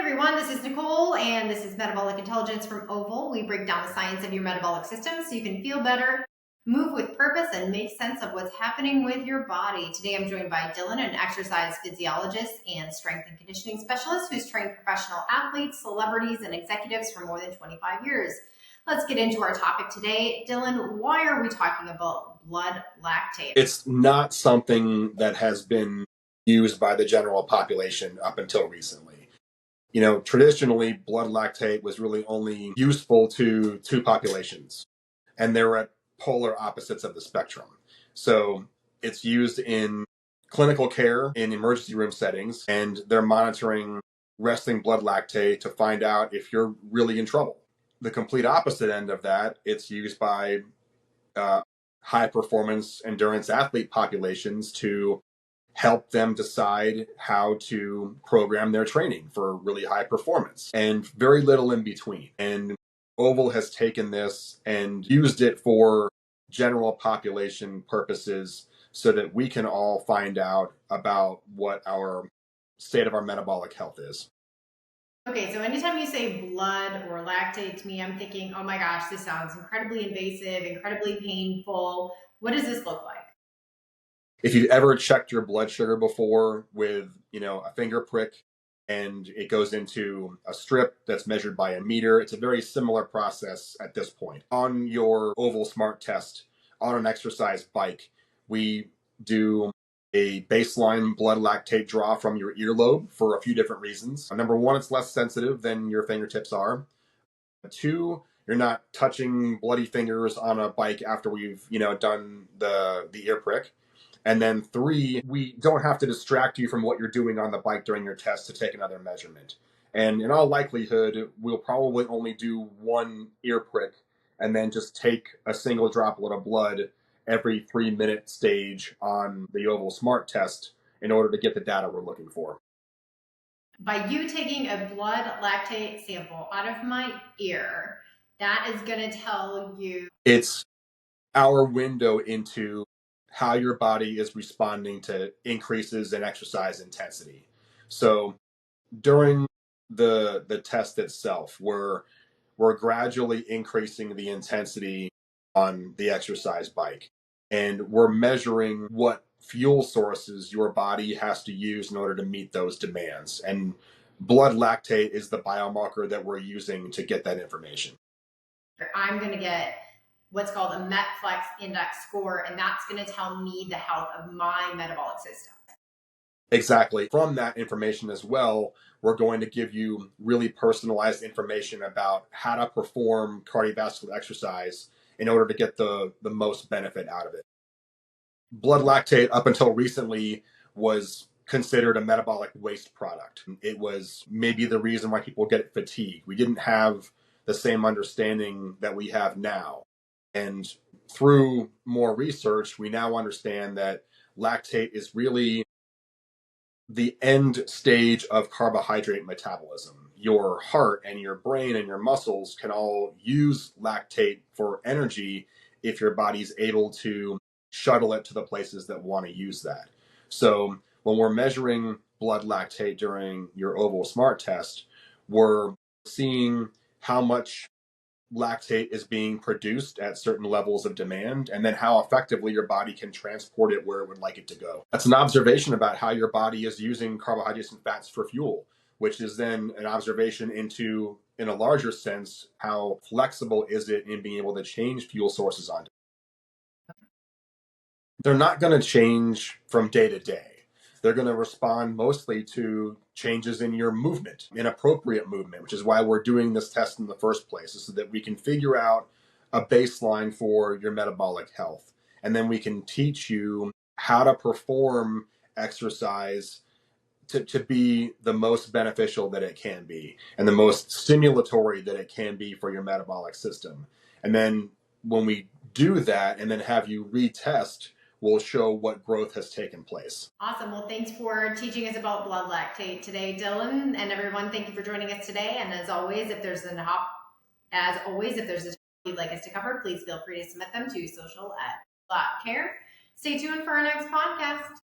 everyone, this is Nicole, and this is Metabolic Intelligence from Oval. We break down the science of your metabolic system so you can feel better, move with purpose, and make sense of what's happening with your body. Today, I'm joined by Dylan, an exercise physiologist and strength and conditioning specialist who's trained professional athletes, celebrities, and executives for more than 25 years. Let's get into our topic today. Dylan, why are we talking about blood lactate? It's not something that has been used by the general population up until recently. Traditionally, blood lactate was really only useful to two populations, and they were at polar opposites of the spectrum. So it's used in clinical care in emergency room settings, and they're monitoring resting blood lactate to find out if you're really in trouble. The complete opposite end of that, it's used by high performance endurance athlete populations to help them decide how to program their training for really high performance, and very little in between. And Oval has taken this and used it for general population purposes so that we can all find out about what our state of our metabolic health is. Okay, so anytime you say blood or lactate to me, I'm thinking, oh my gosh, this sounds incredibly invasive, incredibly painful. What does this look like? If you've ever checked your blood sugar before with, a finger prick, and it goes into a strip that's measured by a meter, it's a very similar process at this point. On your Oval Smart test, on an exercise bike, we do a baseline blood lactate draw from your earlobe for a few different reasons. Number one, it's less sensitive than your fingertips are. Two, you're not touching bloody fingers on a bike after we've, done the ear prick. And then three, we don't have to distract you from what you're doing on the bike during your test to take another measurement. And in all likelihood, we'll probably only do one ear prick and then just take a single droplet of blood every 3-minute stage on the Oval Smart test in order to get the data we're looking for. By you taking a blood lactate sample out of my ear, that is going to tell you. It's our window into how your body is responding to increases in exercise intensity. So during the test itself, we're gradually increasing the intensity on the exercise bike, and we're measuring what fuel sources your body has to use in order to meet those demands. And blood lactate is the biomarker that we're using to get that information. I'm going to get what's called a Metflex index score, and that's going to tell me the health of my metabolic system. Exactly. From that information as well, we're going to give you really personalized information about how to perform cardiovascular exercise in order to get the most benefit out of it. Blood lactate, up until recently, was considered a metabolic waste product. It was maybe the reason why people get fatigue. We didn't have the same understanding that we have now. And through more research, we now understand that lactate is really the end stage of carbohydrate metabolism. Your heart and your brain and your muscles can all use lactate for energy if your body's able to shuttle it to the places that want to use that. So when we're measuring blood lactate during your Oval Smart test, we're seeing how much lactate is being produced at certain levels of demand, and then how effectively your body can transport it where it would like it to go. That's an observation about how your body is using carbohydrates and fats for fuel, which is then an observation into, in a larger sense, how flexible is it in being able to change fuel sources on. They're not going to change from day to day. They're going to respond mostly to changes in your movement, inappropriate movement, which is why we're doing this test in the first place, so that we can figure out a baseline for your metabolic health. And then we can teach you how to perform exercise to be the most beneficial that it can be and the most stimulatory that it can be for your metabolic system. And then when we do that and then have you retest, will show what growth has taken place. Awesome. Well, thanks for teaching us about blood lactate today, Dylan, and everyone. Thank you for joining us today. And as always, if there's a topic you'd like us to cover, please feel free to submit them to social@care. Stay tuned for our next podcast.